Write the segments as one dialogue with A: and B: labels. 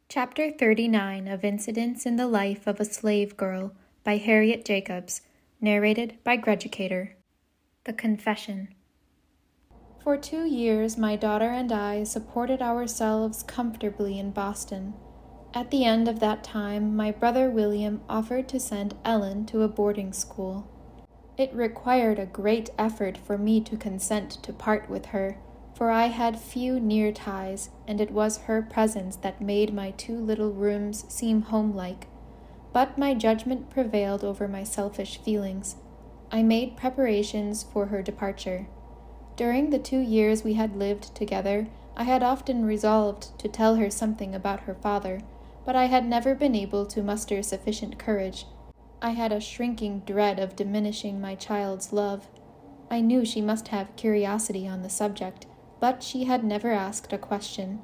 A: Chapter 39 of Incidents in the Life of a Slave Girl by Harriet Jacobs, narrated by Greducator. The Confession. For 2 years, my daughter and I supported ourselves comfortably in Boston. At the end of that time, my brother William offered to send Ellen to a boarding school. It required a great effort for me to consent to part with her, for I had few near ties, and it was her presence that made my 2 little rooms seem homelike. But my judgment prevailed over my selfish feelings. I made preparations for her departure. During the 2 years we had lived together, I had often resolved to tell her something about her father, but I had never been able to muster sufficient courage. I had a shrinking dread of diminishing my child's love. I knew she must have curiosity on the subject, but she had never asked a question.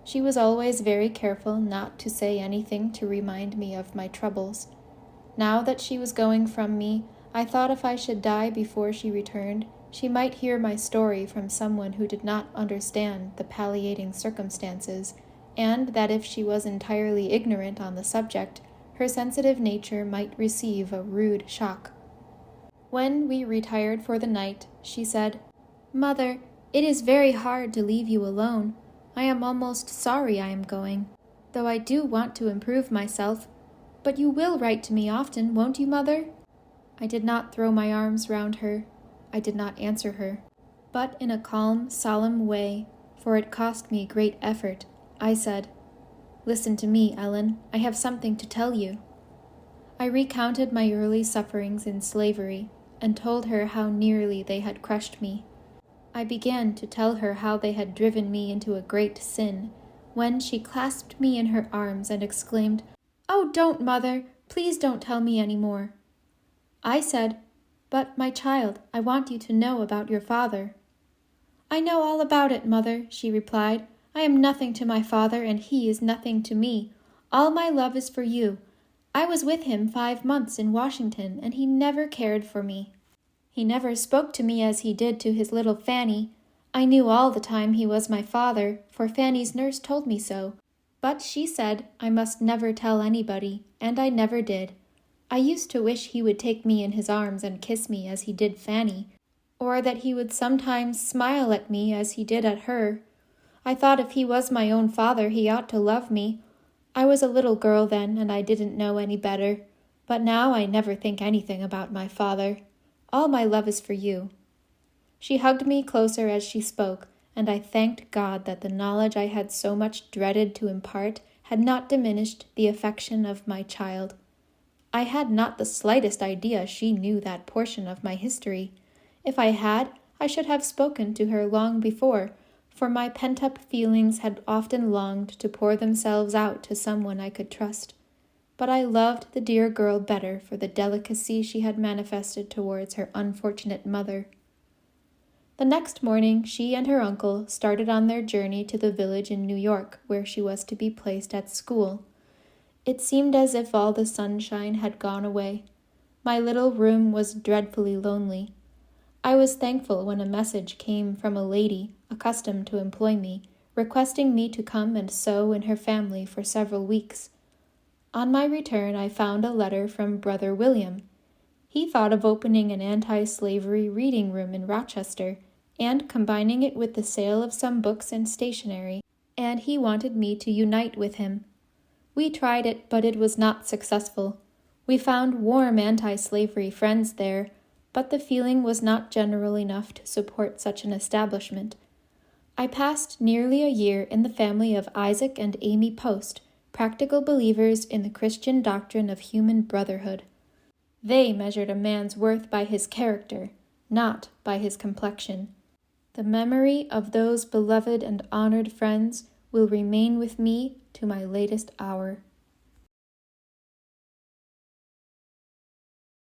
A: She was always very careful not to say anything to remind me of my troubles. Now that she was going from me, I thought if I should die before she returned, she might hear my story from someone who did not understand the palliating circumstances, and that if she was entirely ignorant on the subject, her sensitive nature might receive a rude shock. When we retired for the night, she said, "Mother, it is very hard to leave you alone. I am almost sorry I am going, though I do want to improve myself. But you will write to me often, won't you, Mother?" I did not throw my arms round her. I did not answer her. But in a calm, solemn way, for it cost me great effort, I said, "Listen to me, Ellen. I have something to tell you." I recounted my early sufferings in slavery, and told her how nearly they had crushed me. I began to tell her how they had driven me into a great sin, when she clasped me in her arms and exclaimed, "Oh, don't, Mother! Please don't tell me any more." I said, "But, my child, I want you to know about your father." "I know all about it, Mother," she replied. "I am nothing to my father, and he is nothing to me. All my love is for you. I was with him 5 months in Washington, and he never cared for me. He never spoke to me as he did to his little Fanny. I knew all the time he was my father, for Fanny's nurse told me so. But she said I must never tell anybody, and I never did. I used to wish he would take me in his arms and kiss me as he did Fanny, or that he would sometimes smile at me as he did at her. I thought if he was my own father he ought to love me. I was a little girl then, and I didn't know any better. But now I never think anything about my father. All my love is for you." She hugged me closer as she spoke, and I thanked God that the knowledge I had so much dreaded to impart had not diminished the affection of my child. I had not the slightest idea she knew that portion of my history. If I had, I should have spoken to her long before, for my pent-up feelings had often longed to pour themselves out to someone I could trust. But I loved the dear girl better for the delicacy she had manifested towards her unfortunate mother. The next morning, she and her uncle started on their journey to the village in New York, where she was to be placed at school. It seemed as if all the sunshine had gone away. My little room was dreadfully lonely. I was thankful when a message came from a lady, accustomed to employ me, requesting me to come and sew in her family for several weeks. On my return, I found a letter from Brother William. He thought of opening an anti-slavery reading room in Rochester, and combining it with the sale of some books and stationery, and he wanted me to unite with him. We tried it, but it was not successful. We found warm anti-slavery friends there, but the feeling was not general enough to support such an establishment. I passed nearly a year in the family of Isaac and Amy Post, practical believers in the Christian doctrine of human brotherhood. They measured a man's worth by his character, not by his complexion. The memory of those beloved and honored friends will remain with me to my latest hour.